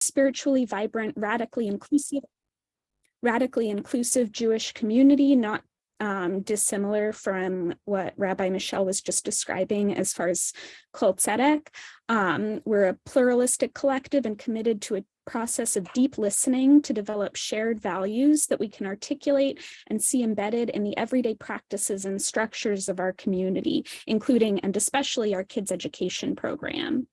spiritually vibrant, radically inclusive Jewish community, not dissimilar from what Rabbi Michelle was just describing as far as Kol Tzedek. We're a pluralistic collective and committed to a process of deep listening to develop shared values that we can articulate and see embedded in the everyday practices and structures of our community, including and especially our kids' education program.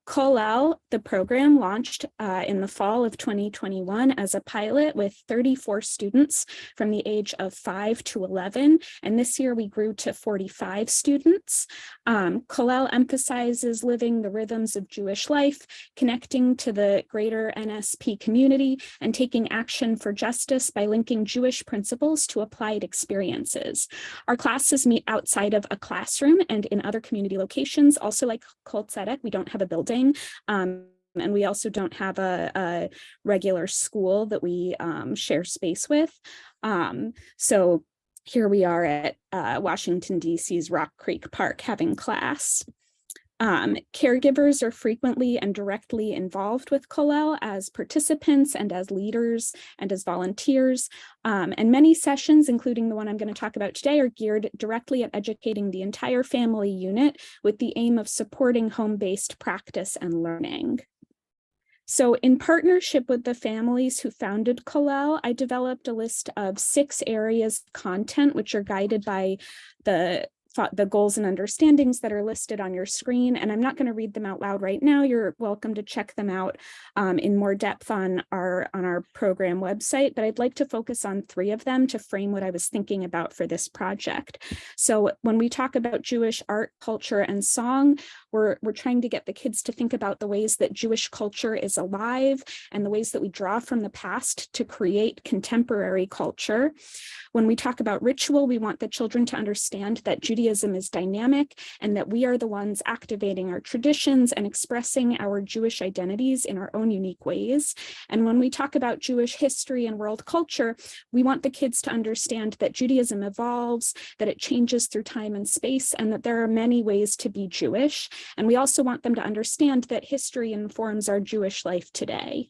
Kollel, the program, launched in the fall of 2021 as a pilot with 34 students from the age of 5 to 11, and this year we grew to 45 students. Kollel emphasizes living the rhythms of Jewish life, connecting to the greater NSP community, and taking action for justice by linking Jewish principles to applied experiences. Our classes meet outside of a classroom and in other community locations. Also, like Kol Tzedek, we don't have a building. And we also don't have a regular school that we share space with. So here we are at Washington, D.C.'s Rock Creek Park having class. Caregivers are frequently and directly involved with Kollel as participants and as leaders and as volunteers. And many sessions, including the one I'm going to talk about today, are geared directly at educating the entire family unit with the aim of supporting home-based practice and learning. So in partnership with the families who founded Kollel, I developed a list of 6 areas of content, which are guided by the goals and understandings that are listed on your screen. And I'm not going to read them out loud right now. You're welcome to check them out in more depth on our program website, but I'd like to focus on 3 of them to frame what I was thinking about for this project. So when we talk about Jewish art, culture, and song, we're trying to get the kids to think about the ways that Jewish culture is alive and the ways that we draw from the past to create contemporary culture. When we talk about ritual, we want the children to understand that Judaism is dynamic and that we are the ones activating our traditions and expressing our Jewish identities in our own unique ways. And when we talk about Jewish history and world culture, we want the kids to understand that Judaism evolves, that it changes through time and space, and that there are many ways to be Jewish. And we also want them to understand that history informs our Jewish life today.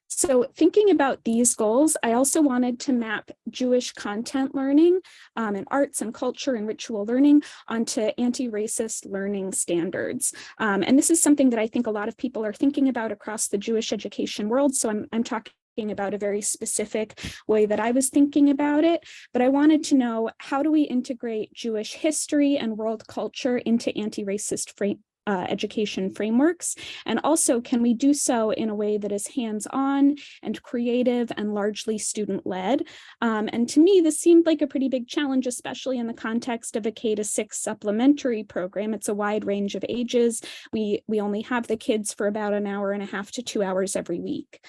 So thinking about these goals, I also wanted to map Jewish content learning and arts and culture and ritual learning onto anti-racist learning standards. And this is something that I think a lot of people are thinking about across the Jewish education world. So I'm talking about a very specific way that I was thinking about it, but I wanted to know, how do we integrate Jewish history and world culture into anti-racist education frameworks? And also, can we do so in a way that is hands-on and creative and largely student-led? And to me, this seemed like a pretty big challenge, especially in the context of a K-6 supplementary program. It's a wide range of ages. We only have the kids for about an hour and a half to 2 hours every week.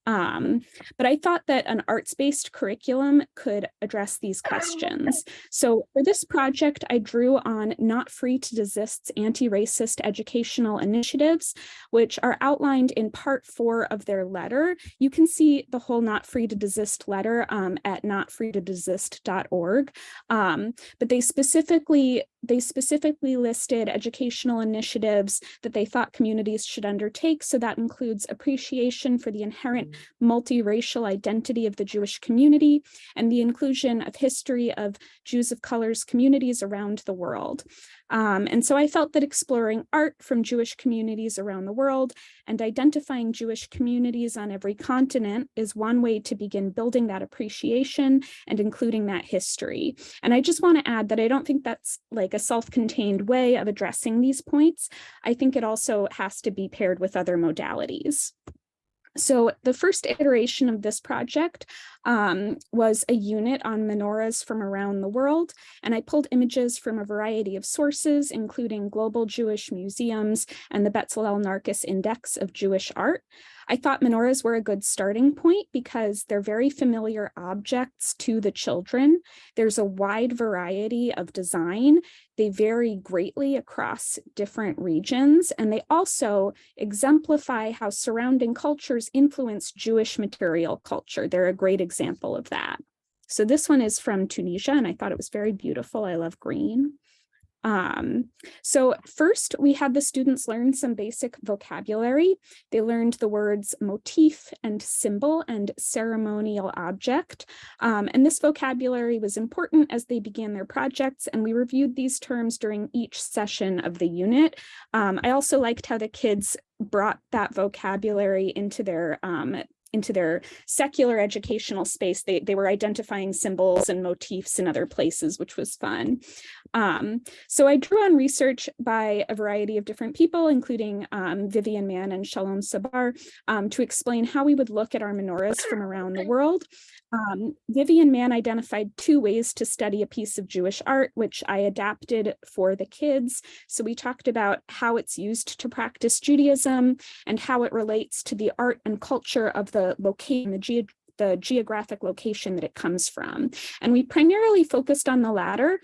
But I thought that an arts-based curriculum could address these questions. So for this project, I drew on Not Free to Desist's anti-racist educational initiatives, which are outlined in part 4 of their letter. You can see the whole Not Free to Desist letter at notfreetodesist.org. But they specifically listed educational initiatives that they thought communities should undertake. So that includes appreciation for the inherent multiracial identity of the Jewish community and the inclusion of history of Jews of color's communities around the world. And so I felt that exploring art from Jewish communities around the world and identifying Jewish communities on every continent is one way to begin building that appreciation and including that history. And I just want to add that I don't think that's like a self-contained way of addressing these points. I think it also has to be paired with other modalities. So the first iteration of this project was a unit on menorahs from around the world, and I pulled images from a variety of sources, including global Jewish museums and the Betzalel Narkis Index of Jewish Art. I thought menorahs were a good starting point because they're very familiar objects to the children. There's a wide variety of design. They vary greatly across different regions, and they also exemplify how surrounding cultures influence Jewish material culture. They're a great example of that. So this one is from Tunisia, and I thought it was very beautiful. I love green. So first, we had the students learn some basic vocabulary. They learned the words motif and symbol and ceremonial object. And this vocabulary was important as they began their projects, and we reviewed these terms during each session of the unit. I also liked how the kids brought that vocabulary into their secular educational space. They were identifying symbols and motifs in other places, which was fun. So I drew on research by a variety of different people, including Vivian Mann and Shalom Sabar, to explain how we would look at our menorahs from around the world. Vivian Mann identified 2 ways to study a piece of Jewish art, which I adapted for the kids. So we talked about how it's used to practice Judaism and how it relates to the art and culture of the location, the geographic location that it comes from. And we primarily focused on the latter,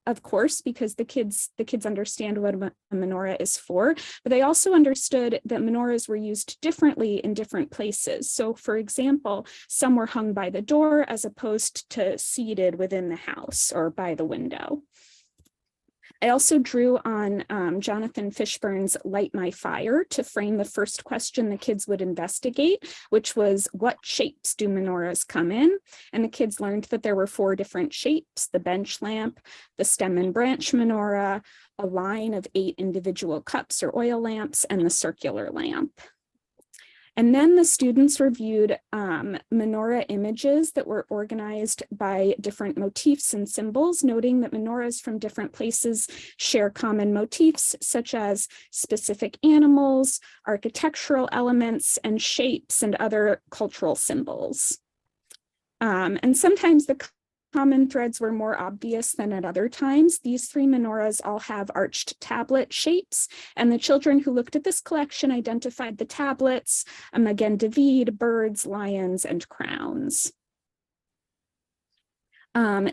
of course, because the kids understand what a menorah is for, but they also understood that menorahs were used differently in different places. So for example, some were hung by the door as opposed to seated within the house or by the window. I also drew on Jonathan Fishburne's Light My Fire to frame the first question the kids would investigate, which was, what shapes do menorahs come in? And the kids learned that there were 4 different shapes: the bench lamp, the stem and branch menorah, a line of 8 individual cups or oil lamps, and the circular lamp. And then the students reviewed menorah images that were organized by different motifs and symbols, noting that menorahs from different places share common motifs, such as specific animals, architectural elements, and shapes, and other cultural symbols. And sometimes the common threads were more obvious than at other times. These 3 menorahs all have arched tablet shapes, and the children who looked at this collection identified the tablets, a Magen David, birds, lions, and crowns.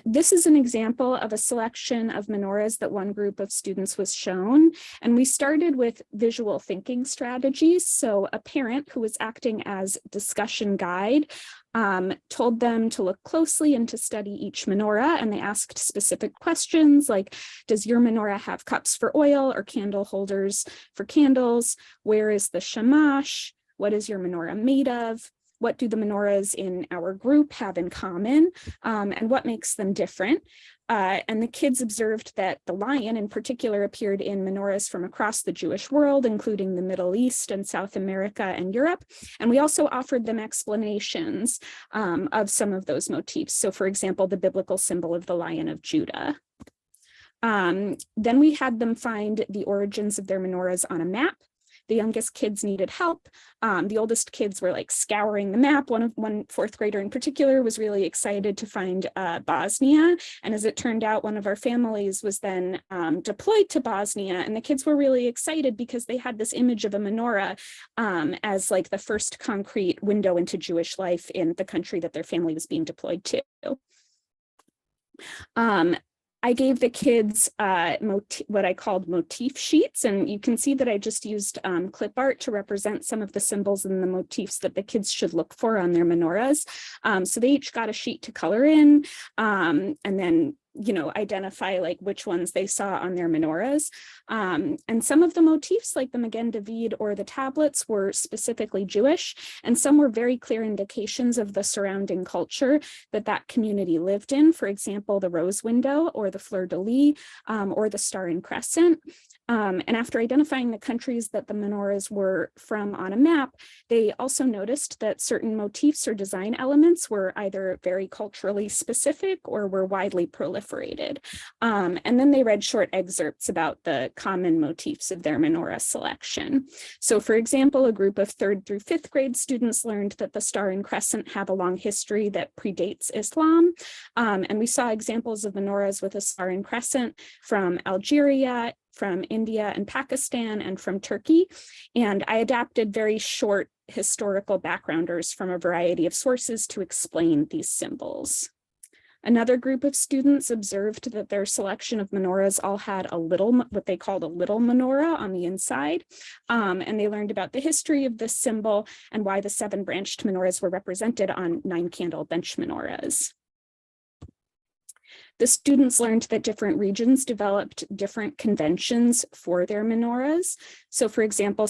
This is an example of a selection of menorahs that one group of students was shown, and we started with visual thinking strategies. So a parent who was acting as discussion guide told them to look closely and to study each menorah, and they asked specific questions like, does your menorah have cups for oil or candle holders for candles? Where is the shamash? What is your menorah made of? What do the menorahs in our group have in common, and what makes them different? And the kids observed that the lion in particular appeared in menorahs from across the Jewish world, including the Middle East and South America and Europe. And we also offered them explanations of some of those motifs. So for example, the biblical symbol of the Lion of Judah. Then we had them find the origins of their menorahs on a map. The youngest kids needed help. The oldest kids were like scouring the map. One 4th grader in particular was really excited to find Bosnia. And as it turned out, one of our families was then deployed to Bosnia. And the kids were really excited because they had this image of a menorah as like the first concrete window into Jewish life in the country that their family was being deployed to. I gave the kids what I called motif sheets, and you can see that I just used clip art to represent some of the symbols and the motifs that the kids should look for on their menorahs. So they each got a sheet to color in, and then identify like which ones they saw on their menorahs. And some of the motifs, like the Magen David or the tablets, were specifically Jewish, and some were very clear indications of the surrounding culture that community lived in. For example, the rose window or the fleur-de-lis or the star and crescent. And after identifying the countries that the menorahs were from on a map, they also noticed that certain motifs or design elements were either very culturally specific or were widely proliferated. And then they read short excerpts about the common motifs of their menorah selection. So for example, a group of 3rd through 5th grade students learned that the star and crescent have a long history that predates Islam. And we saw examples of menorahs with a star and crescent from Algeria, from India and Pakistan, and from Turkey. And I adapted very short historical backgrounders from a variety of sources to explain these symbols. Another group of students observed that their selection of menorahs all had what they called a little menorah on the inside. And they learned about the history of this symbol and why the 7-branched menorahs were represented on 9-candle bench menorahs. The students learned that different regions developed different conventions for their menorahs. So for example,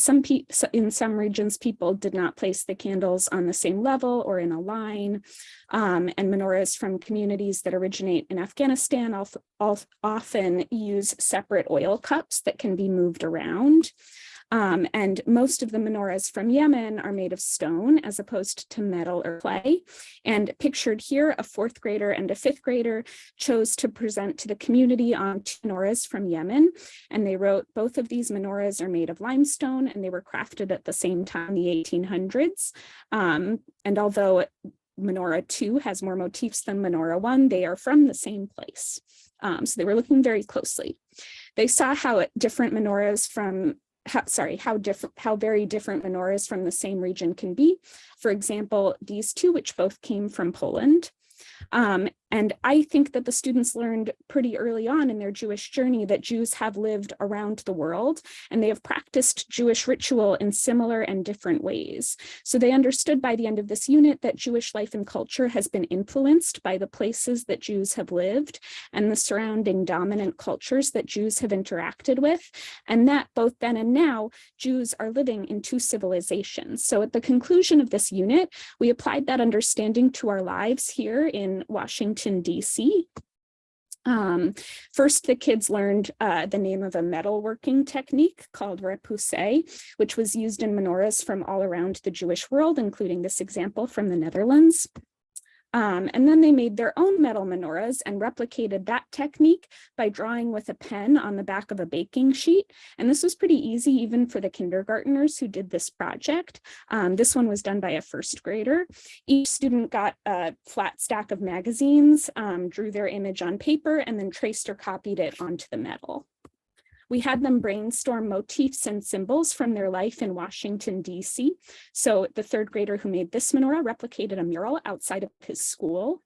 in some regions, people did not place the candles on the same level or in a line. And menorahs from communities that originate in Afghanistan often use separate oil cups that can be moved around. And most of the menorahs from Yemen are made of stone as opposed to metal or clay. And pictured here, a 4th grader and a 5th grader chose to present to the community on 2 menorahs from Yemen. And they wrote, both of these menorahs are made of limestone and they were crafted at the same time, the 1800s. And although Menorah 2 has more motifs than Menorah 1, they are from the same place. So they were looking very closely. They saw how different menorahs from how very different menorahs from the same region can be. For example, these 2, which both came from Poland. And I think that the students learned pretty early on in their Jewish journey that Jews have lived around the world and they have practiced Jewish ritual in similar and different ways. So they understood by the end of this unit that Jewish life and culture has been influenced by the places that Jews have lived and the surrounding dominant cultures that Jews have interacted with, and that both then and now, Jews are living in 2 civilizations. So at the conclusion of this unit, we applied that understanding to our lives here in Washington, D.C. First, the kids learned the name of a metalworking technique called repoussé, which was used in menorahs from all around the Jewish world, including this example from the Netherlands. And then they made their own metal menorahs and replicated that technique by drawing with a pen on the back of a baking sheet. And this was pretty easy even for the kindergartners who did this project. This one was done by a 1st grader. Each student got a flat stack of magazines, drew their image on paper, and then traced or copied it onto the metal. We had them brainstorm motifs and symbols from their life in Washington, D.C. So the 3rd grader who made this menorah replicated a mural outside of his school.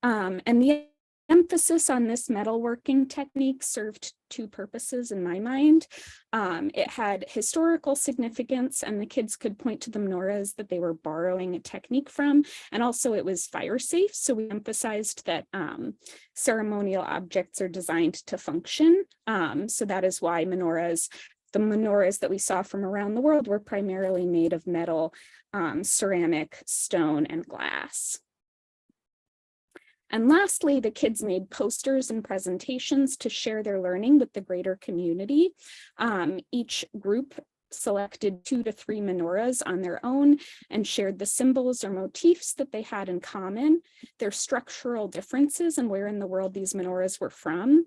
And the emphasis on this metalworking technique served 2 purposes in my mind. It had historical significance, and the kids could point to the menorahs that they were borrowing a technique from, and also it was fire safe. So we emphasized that ceremonial objects are designed to function. So that is why the menorahs that we saw from around the world were primarily made of metal, ceramic, stone, and glass. And lastly, the kids made posters and presentations to share their learning with the greater community. Each group selected 2 to 3 menorahs on their own and shared the symbols or motifs that they had in common, their structural differences and where in the world these menorahs were from.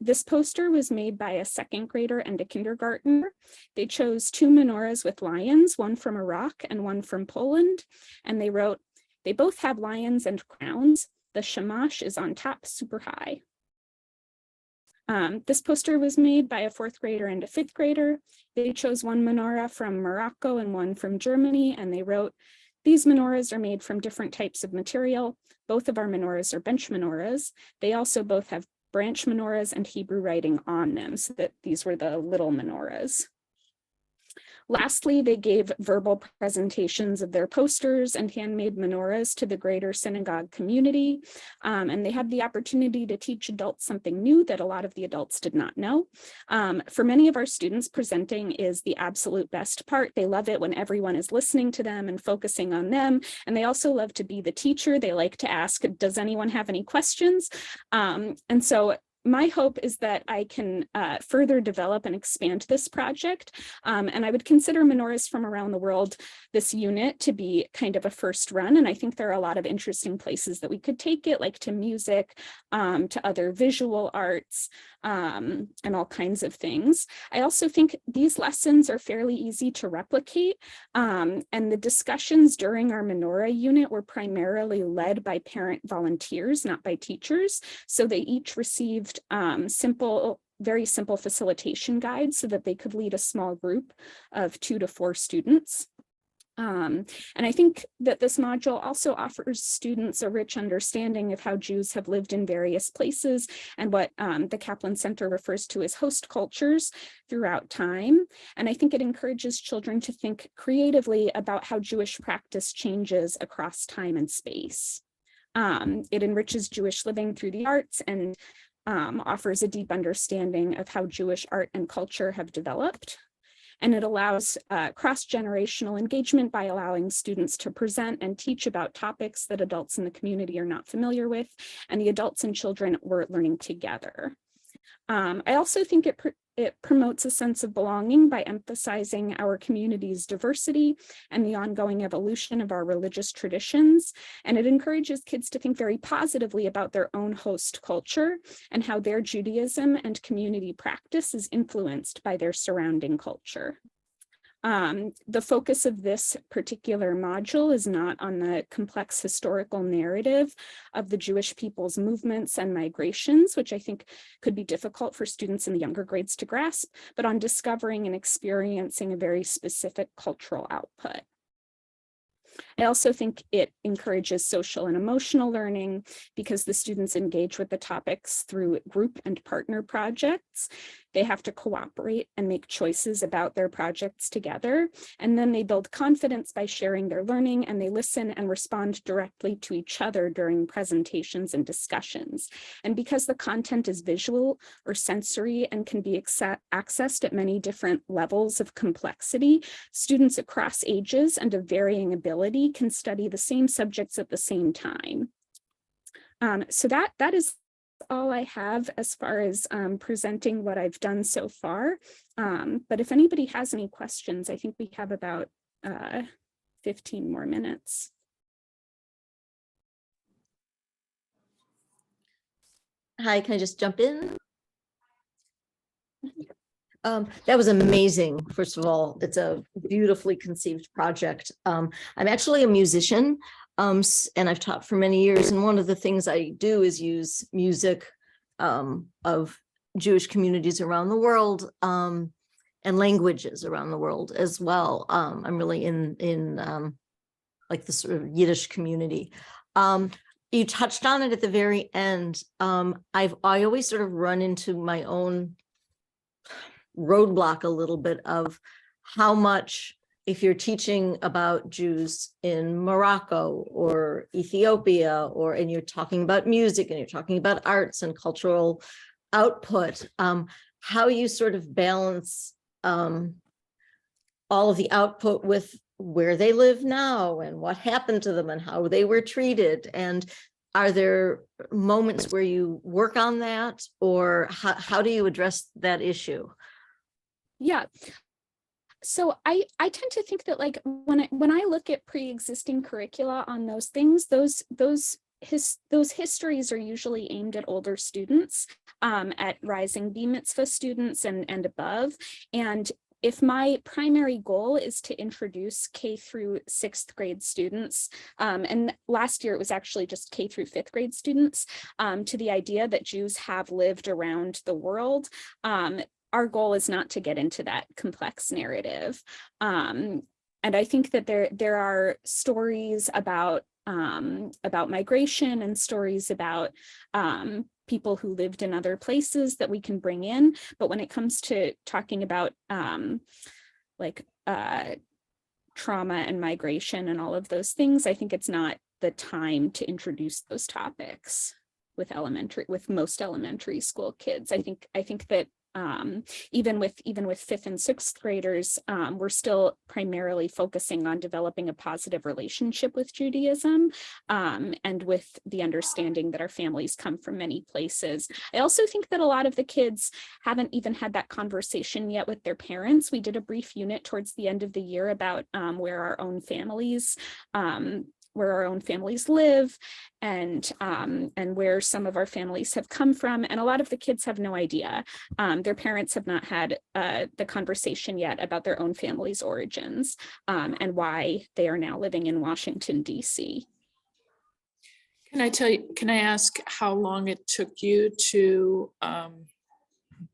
This poster was made by a 2nd grader and a kindergartner. They chose 2 menorahs with lions, one from Iraq and one from Poland. And they wrote, "They both have lions and crowns. The shamash is on top super high." This poster was made by a 4th grader and a 5th grader. They chose one menorah from Morocco and one from Germany, and they wrote, "These menorahs are made from different types of material. Both of our menorahs are bench menorahs. They also both have branch menorahs and Hebrew writing on them," so that these were the little menorahs. Lastly, they gave verbal presentations of their posters and handmade menorahs to the greater synagogue community. And they had the opportunity to teach adults something new that a lot of the adults did not know. For many of our students, presenting is the absolute best part. They love it when everyone is listening to them and focusing on them. And they also love to be the teacher. They like to ask, does anyone have any questions? And so my hope is that I can further develop and expand this project. And I would consider menorahs from around the world, this unit, to be kind of a first run. And I think there are a lot of interesting places that we could take it, like to music, to other visual arts, and all kinds of things. I also think these lessons are fairly easy to replicate. And the discussions during our menorah unit were primarily led by parent volunteers, not by teachers. So they each received very simple facilitation guides so that they could lead a small group of 2 to 4 students. And I think that this module also offers students a rich understanding of how Jews have lived in various places and what the Kaplan Center refers to as host cultures throughout time. And I think it encourages children to think creatively about how Jewish practice changes across time and space. It enriches Jewish living through the arts and offers a deep understanding of how Jewish art and culture have developed. And it allows cross-generational engagement by allowing students to present and teach about topics that adults in the community are not familiar with, and the adults and children were learning together. I also think it promotes a sense of belonging by emphasizing our community's diversity and the ongoing evolution of our religious traditions. And it encourages kids to think very positively about their own host culture and how their Judaism and community practice is influenced by their surrounding culture. The focus of this particular module is not on the complex historical narrative of the Jewish people's movements and migrations, which I think could be difficult for students in the younger grades to grasp, but on discovering and experiencing a very specific cultural output. I also think it encourages social and emotional learning because the students engage with the topics through group and partner projects. They have to cooperate and make choices about their projects together. And then they build confidence by sharing their learning, and they listen and respond directly to each other during presentations and discussions. And because the content is visual or sensory and can be accessed at many different levels of complexity, students across ages and of varying ability can study the same subjects at the same time. So that is all I have as far as presenting what I've done so far. But if anybody has any questions, I think we have about 15 more minutes. Hi, can I just jump in? That was amazing. First of all, it's a beautifully conceived project. I'm actually a musician, and I've taught for many years. And one of the things I do is use music of Jewish communities around the world and languages around the world as well. I'm really in like the sort of Yiddish community. You touched on it at the very end. I always sort of run into my own roadblock a little bit of how much, if you're teaching about Jews in Morocco or Ethiopia, and you're talking about music and you're talking about arts and cultural output, how you sort of balance all of the output with where they live now and what happened to them and how they were treated. And are there moments where you work on that, or how do you address that issue? Yeah. So I tend to think that, like, when I look at pre-existing curricula on those things, those histories are usually aimed at older students, at rising B mitzvah students and above. And if my primary goal is to introduce K through 6th grade students, and last year it was actually just K through 5th grade students, to the idea that Jews have lived around the world, our goal is not to get into that complex narrative. And I think that there are stories about migration and stories about people who lived in other places that we can bring in. But when it comes to talking about trauma and migration and all of those things, I think it's not the time to introduce those topics with most elementary school kids. I think that even with 5th and 6th graders, we're still primarily focusing on developing a positive relationship with Judaism, and with the understanding that our families come from many places. I also think that a lot of the kids haven't even had that conversation yet with their parents. We did a brief unit towards the end of the year about where our own families live, and where some of our families have come from. And a lot of the kids have no idea. Their parents have not had the conversation yet about their own family's origins, and why they are now living in Washington, D.C. Can I ask how long it took you to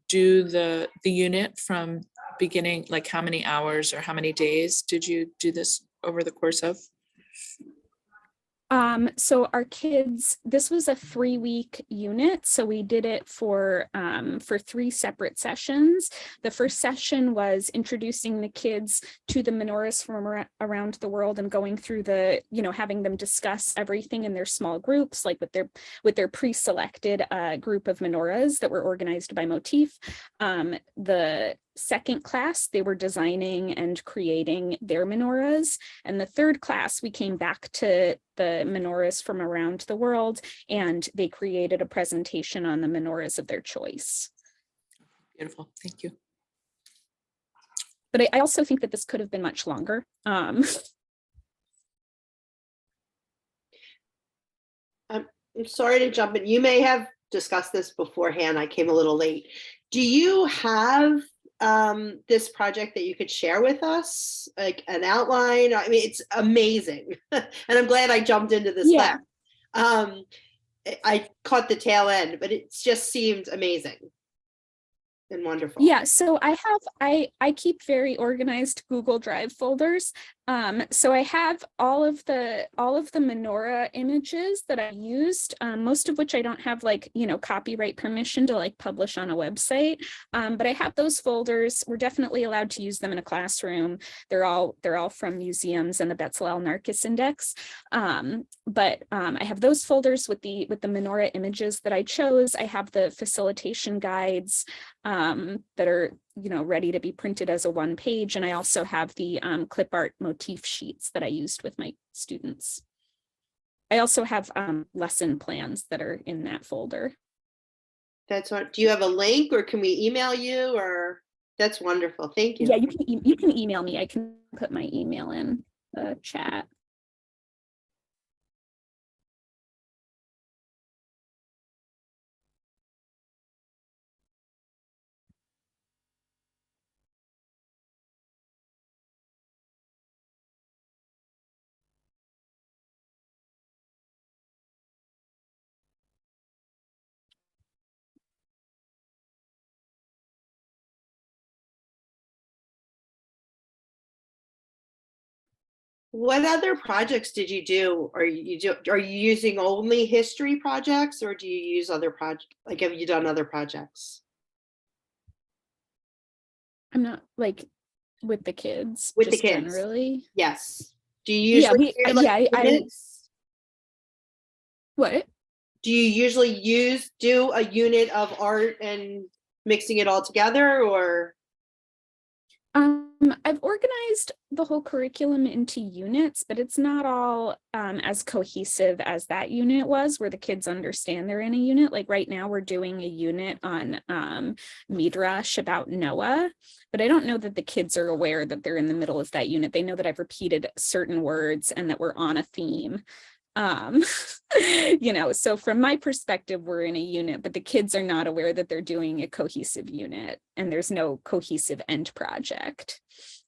do the unit from beginning, like how many hours or how many days did you do this over the course of? So our kids, this was a 3-week unit. So we did it for 3 separate sessions. The first session was introducing the kids to the menorahs from around the world and going through having them discuss everything in their small groups, like with their pre-selected group of menorahs that were organized by motif. The second class, they were designing and creating their menorahs. And the third class, we came back to the menorahs from around the world, and they created a presentation on the menorahs of their choice. Beautiful, thank you. But I also think that this could have been much longer. I'm sorry to jump in. You may have discussed this beforehand. I came a little late. Do you have this project that you could share with us, like an outline? I mean, it's amazing. And I'm glad I jumped into this. Yeah. Class. I caught the tail end, but it just seemed amazing and wonderful. Yeah, so I keep very organized Google Drive folders. So I have all of the menorah images that I used, most of which I don't have copyright permission to publish on a website. But I have those folders. We're definitely allowed to use them in a classroom. They're all from museums and the Bezalel Narcus Index. But I have those folders with the menorah images that I chose. I have the facilitation guides that are ready to be printed as a 1-page, and I also have the clip art motif sheets that I used with my students. I also have lesson plans that are in that folder. That's what. Do you have a link, or can we email you? Or that's wonderful. Thank you. Yeah, you can email me. I can put my email in the chat. What other projects did you do? Are you using only history projects, or do you use other projects? Like, have you done other projects? I'm not with the kids. With the just kids. Generally. Yes. Do you usually what? Do you usually do a unit of art and mixing it all together, or? I've organized the whole curriculum into units, but it's not all as cohesive as that unit was, where the kids understand they're in a unit. Like right now we're doing a unit on Midrash about Noah, but I don't know that the kids are aware that they're in the middle of that unit. They know that I've repeated certain words and that we're on a theme. So from my perspective, we're in a unit, but the kids are not aware that they're doing a cohesive unit, and there's no cohesive end project.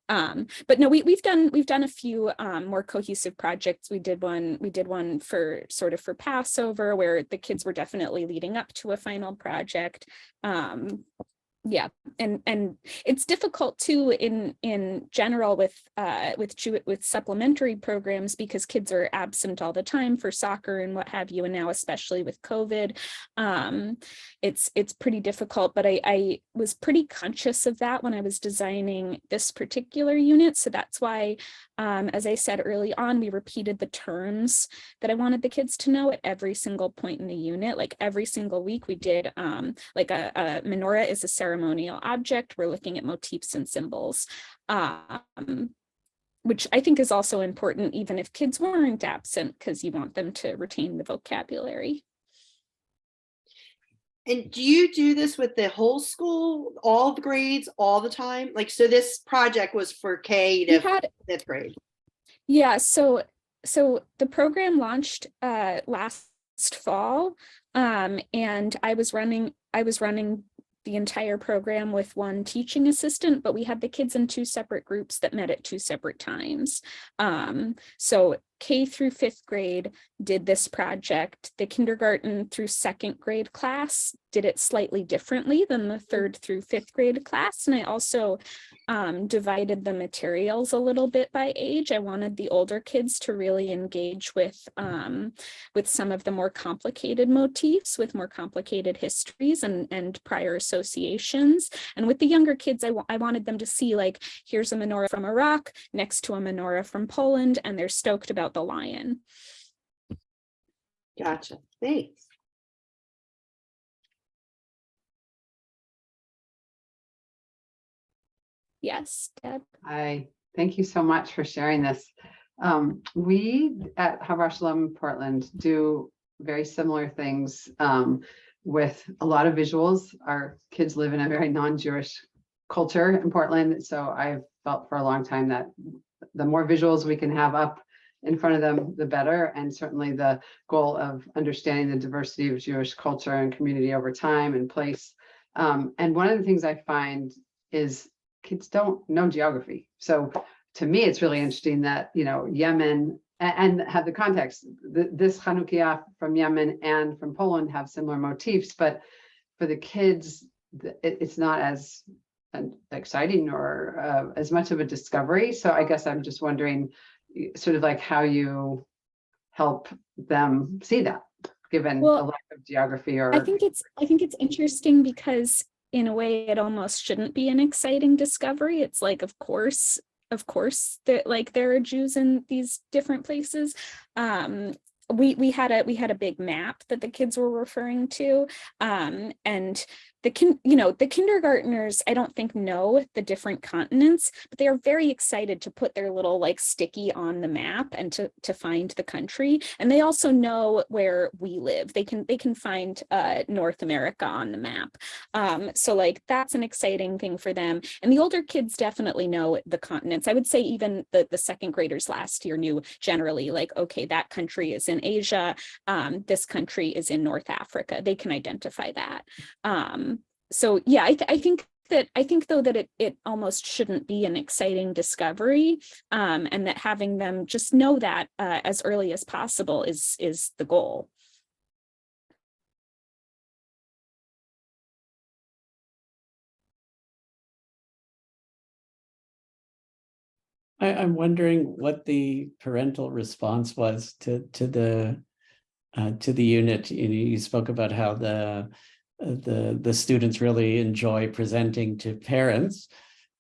But no, we've done a few more cohesive projects. We did one for Passover, where the kids were definitely leading up to a final project. Yeah, and it's difficult too in general with supplementary programs, because kids are absent all the time for soccer and what have you, and now especially with COVID, it's pretty difficult. But I was pretty conscious of that when I was designing this particular unit, so that's why, as I said early on, we repeated the terms that I wanted the kids to know at every single point in the unit. Like every single week we did a menorah is a ceremonial object. We're looking at motifs and symbols, which I think is also important, even if kids weren't absent, because you want them to retain the vocabulary. And do you do this with the whole school, all the grades, all the time? Like, so this project was for K to 5th grade. Yeah, so the program launched last fall, and I was running the entire program with one teaching assistant, but we had the kids in 2 separate groups that met at 2 separate times. So K through 5th grade did this project. The kindergarten through 2nd grade class did it slightly differently than the 3rd through 5th grade class. And I also divided the materials a little bit by age. I wanted the older kids to really engage with some of the more complicated motifs, with more complicated histories and prior associations. And with the younger kids, I wanted them to see, like, here's a menorah from Iraq next to a menorah from Poland, and they're stoked about the lion. Gotcha. Thanks. Yes, Deb. Hi, thank you so much for sharing this. We at Havar Shalom Portland do very similar things with a lot of visuals. Our kids live in a very non-Jewish culture in Portland, so I've felt for a long time that the more visuals we can have up in front of them, the better. And certainly the goal of understanding the diversity of Jewish culture and community over time and place. And one of the things I find is kids don't know geography. So to me, it's really interesting that, you know, Yemen and have the context, this Chanukiah from Yemen and from Poland have similar motifs, but for the kids, it's not as exciting or as much of a discovery. So I guess I'm just wondering sort of like how you help them see that, given the lack of geography. Or I think it's interesting because in a way it almost shouldn't be an exciting discovery. It's like, of course that, like, there are Jews in these different places. We had a big map that the kids were referring to, and the kindergartners, I don't think, know the different continents, but they are very excited to put their little, like, sticky on the map and to find the country. And they also know where we live. They can find North America on the map. So, like, that's an exciting thing for them. And the older kids definitely know the continents. I would say even the 2nd graders last year knew generally, like, okay, that country is in Asia. This country is in North Africa. They can identify that. So yeah, I think though that it almost shouldn't be an exciting discovery, and that having them just know that as early as possible is the goal. I'm wondering what the parental response was to the unit. You spoke about how the students really enjoy presenting to parents,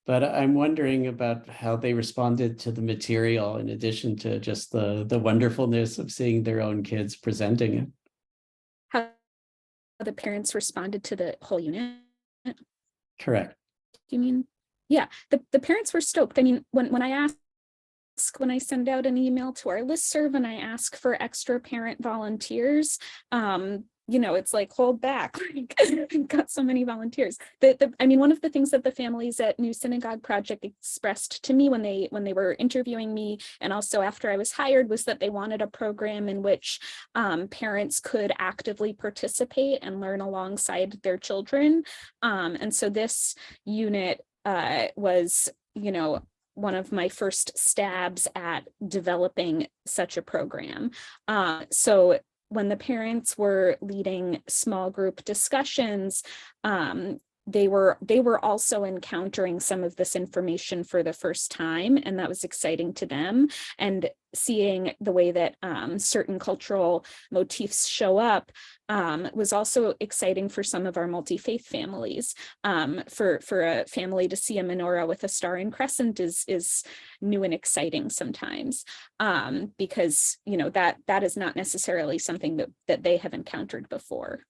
but I'm wondering about how they responded to the material in addition to just the wonderfulness of seeing their own kids presenting it. How the parents responded to the whole unit? Correct. You mean? Yeah, the parents were stoked. I mean, when I send out an email to our listserv and I ask for extra parent volunteers, it's like, hold back. I've got so many volunteers. I mean, one of the things that the families at New Synagogue Project expressed to me when they were interviewing me, and also after I was hired, was that they wanted a program in which parents could actively participate and learn alongside their children. And so this unit was, one of my first stabs at developing such a program. So when the parents were leading small group discussions, they were also encountering some of this information for the first time, and that was exciting to them. And seeing the way that certain cultural motifs show up was also exciting for some of our multi-faith families. For a family to see a menorah with a star and crescent is new and exciting sometimes, because that is not necessarily something that they have encountered before.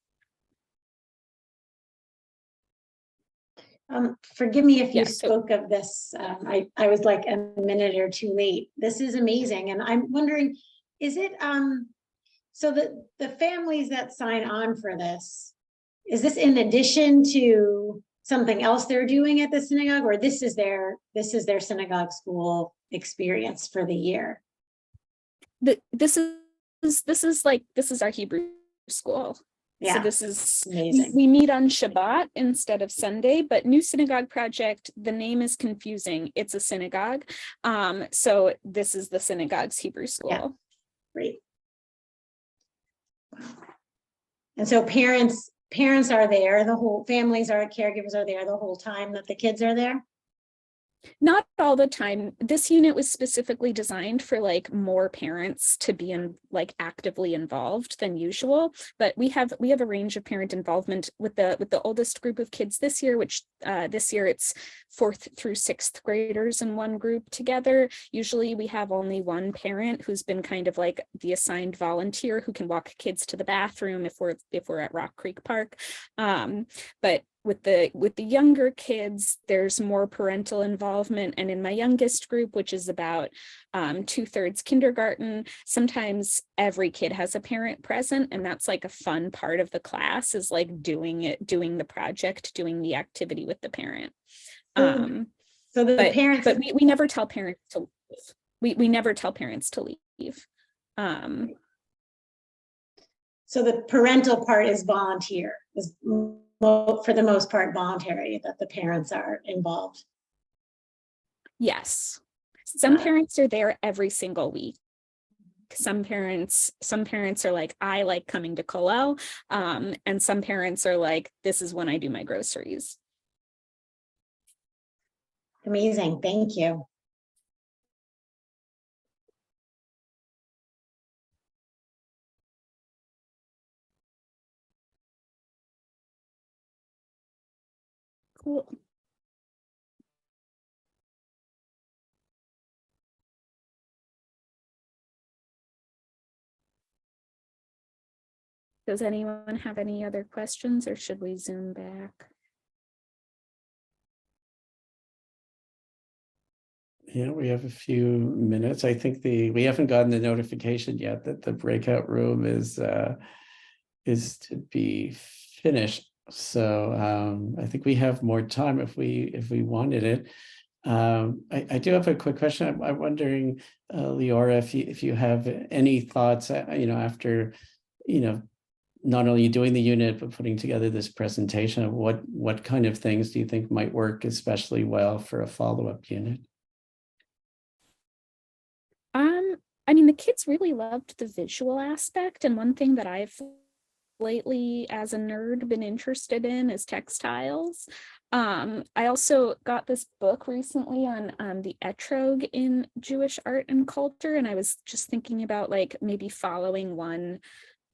Forgive me if you spoke of this. I was like a minute or two late. This is amazing. And I'm wondering, is it, so the families that sign on for this, is this in addition to something else they're doing at the synagogue, or this is their synagogue school experience for the year? This is our Hebrew school. So Yeah, this is, amazing. we meet on Shabbat instead of Sunday, but New Synagogue Project, the name is confusing. It's a synagogue. So this is the synagogue's Hebrew school. Great. And so parents are there, the whole families are, caregivers are there the whole time that the kids are there? Not all the time. This unit was specifically designed for like more parents to be actively involved than usual. But we have a range of parent involvement with the oldest group of kids this year, which this year it's 4th through 6th graders in one group together. Usually we have only one parent who's been kind of like the assigned volunteer who can walk kids to the bathroom if we're at Rock Creek Park. But with the younger kids, there's more parental involvement. And in my youngest group, which is about 2/3 kindergarten, sometimes every kid has a parent present. And that's like a fun part of the class, is like doing the project, doing the activity with the parent. So the parents, but we never tell parents to leave. We never tell parents to leave. so the parental part is volunteer, is for the most part voluntary, that the parents are involved. Yes. Some parents are there every single week. Some parents are like, I like coming to Kollel. And some parents are like, this is when I do my groceries. Amazing, thank you. Cool. Does anyone have any other questions, or should we zoom back? Yeah, we have a few minutes. I think we haven't gotten the notification yet that the breakout room is to be finished. So I think we have more time if we wanted it. I do have a quick question. I'm wondering, Liora, if you have any thoughts, after, not only doing the unit, but putting together this presentation, of what kind of things do you think might work especially well for a follow-up unit? I mean, the kids really loved the visual aspect, and one thing that I've lately, as a nerd, been interested in is textiles. I also got this book recently on the etrog in Jewish art and culture, and I was just thinking about like maybe following one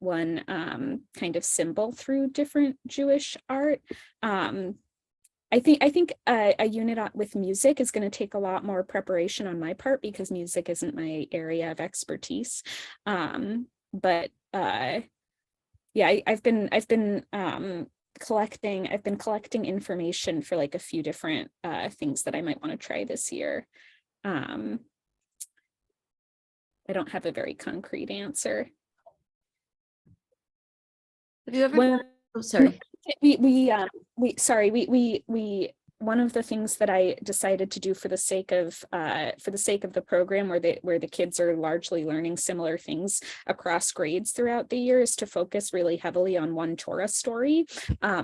kind of symbol through different Jewish art. I think a unit with music is going to take a lot more preparation on my part, because music isn't my area of expertise. But yeah, I've been collecting information for like a few different things that I might want to try this year. I don't have a very concrete answer. Have you ever done, oh, sorry. One of the things that I decided to do for the sake of the program, where the kids are largely learning similar things across grades throughout the year, is to focus really heavily on one Torah story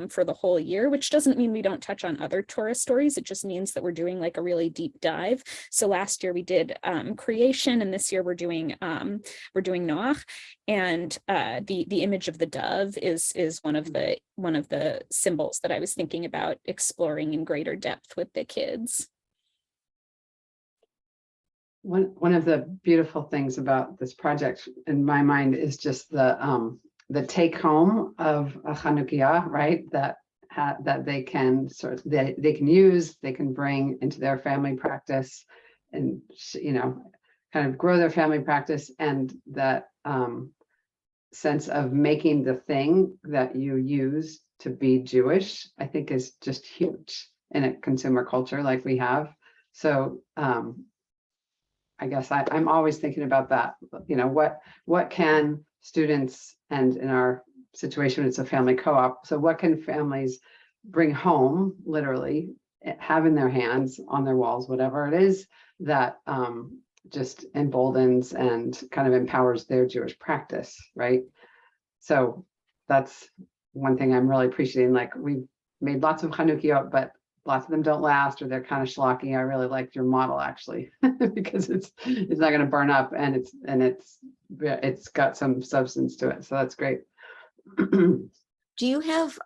for the whole year, which doesn't mean we don't touch on other Torah stories. It just means that we're doing like a really deep dive. So last year we did creation, and this year we're doing Noach, and the image of the dove is one of the symbols that I was thinking about exploring in greater depth with the kids. One of the beautiful things about this project in my mind is just the take home of a Chanukiah, right? That they can they can use, they can bring into their family practice, and kind of grow their family practice, and that sense of making the thing that you use to be Jewish, I think is just huge in a consumer culture like we have. So I guess I'm always thinking about that. What can students, and in our situation, it's a family co-op. So what can families bring home, literally, have in their hands, on their walls, whatever it is, that just emboldens and kind of empowers their Jewish practice, right? So that's one thing I'm really appreciating. Like we've made lots of Chanukiot, but lots of them don't last or they're kind of schlocky. I really liked your model actually because it's not going to burn up and it's got some substance to it. So that's great. Do you have,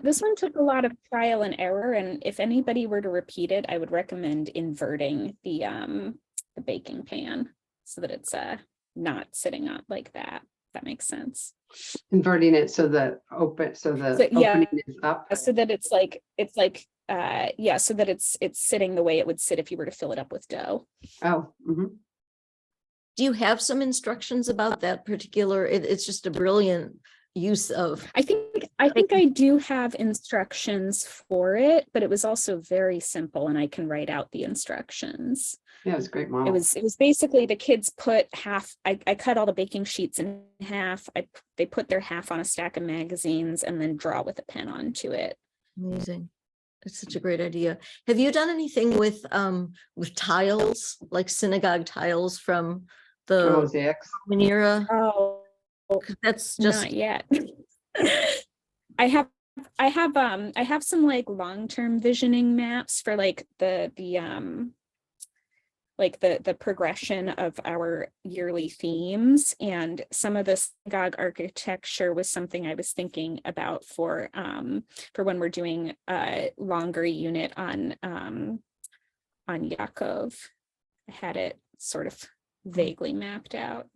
This one took a lot of trial and error, and if anybody were to repeat it, I would recommend inverting the baking pan so that it's not sitting up like that. If that makes sense. Inverting it so the opening is up. So that it's like yeah, so that it's sitting the way it would sit if you were to fill it up with dough. Oh, mhm. do you have some instructions about that particular, it's just a brilliant use of, I think I do have instructions for it, but it was also very simple and I can write out the instructions. Yeah, it was a great model. It was basically the kids put half, I cut all the baking sheets in half. They put their half on a stack of magazines and then draw with a pen onto it. amazing. It's such a great idea. Have you done anything with tiles, like synagogue tiles from the Mosaics. Roman era? Oh, 'Cause that's just, not yet. I have some like long-term visioning maps for like the progression of our yearly themes, and some of the synagogue architecture was something I was thinking about for when we're doing a longer unit on Yaakov. I had it sort of vaguely mapped out.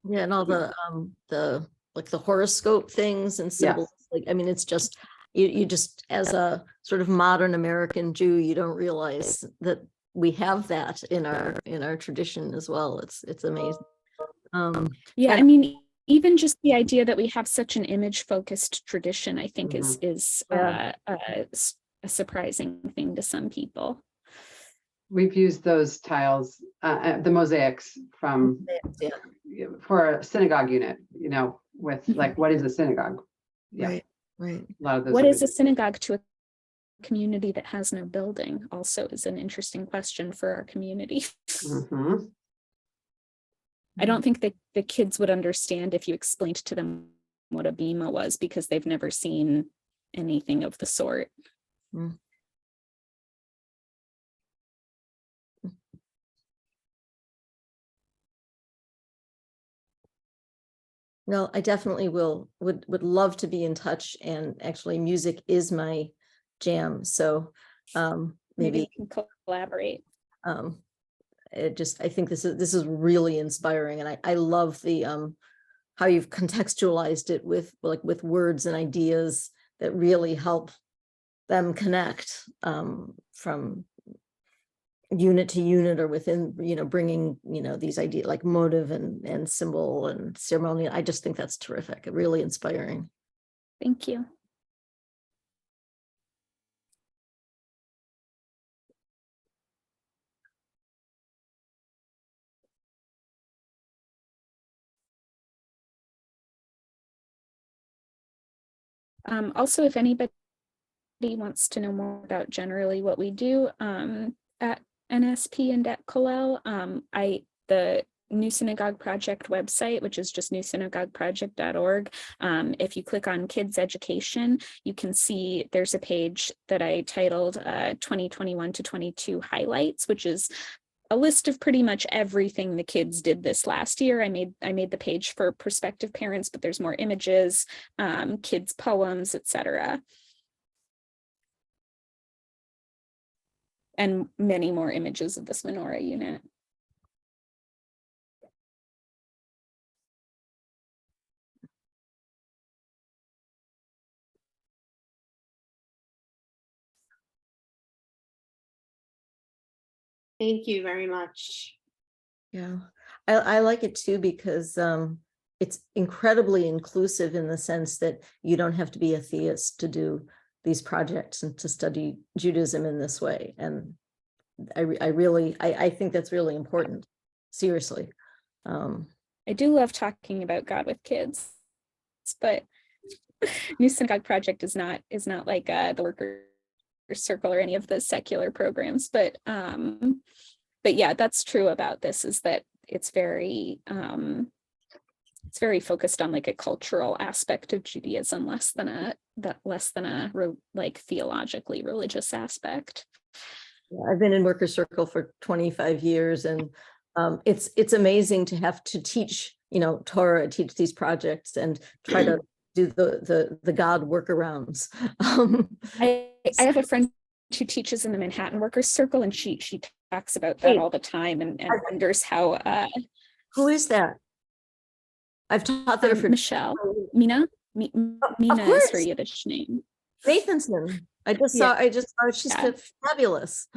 yeah, and all the like the horoscope things and symbols. Like, I mean, it's just, you just, as a sort of modern American Jew, you don't realize that we have that in our tradition as well. It's amazing. Yeah, and- I mean, even just the idea that we have such an image-focused tradition, I think is Yeah. a surprising thing to some people. We've used those tiles, the mosaics from Yeah. for a synagogue unit, you know, with like, what is a synagogue? Yeah, Right. a lot of those. What is a images. synagogue to a community that has no building also is an interesting question for our community. Mhm. I don't think that the kids would understand if you explained to them what a bima was, because they've never seen anything of the sort. Mm. Well, I definitely would love to be in touch, and actually music is my jam. So Maybe maybe we can collaborate. I think this is really inspiring, and I love the how you've contextualized it with words and ideas that really help them connect from unit to unit, or within, bringing, these ideas like motive and symbol and ceremonial. I just think that's terrific, really inspiring. Thank you. Also, if anybody wants to know more about generally what we do at NSP and at Kollel, the New Synagogue Project website, which is just newsynagogueproject.org. If you click on kids education, you can see there's a page that I titled 2021 to 22 highlights, which is a list of pretty much everything the kids did this last year. I made the page for prospective parents, but there's more images, kids' poems, etc. And many more images of this menorah unit. Thank you very much. Yeah, I like it too, because it's incredibly inclusive in the sense that you don't have to be a theist to do these projects and to study Judaism in this way. And I think that's really important. Seriously. I do love talking about God with kids, but New Synagogue Project is not like the Worker Circle or any of the secular programs. But yeah, that's true about this, is that it's very it's very focused on like a cultural aspect of Judaism, less than a like theologically religious aspect. I've been in Worker Circle for 25 years, and it's amazing to have to teach, Torah, teach these projects and try to do the God workarounds. I have a friend who teaches in the Manhattan Workers Circle, and she talks about that all the time and wonders how Who is that? I've taught there for Michelle. Mina is her Yiddish name. Nathanson. I just saw she's fabulous.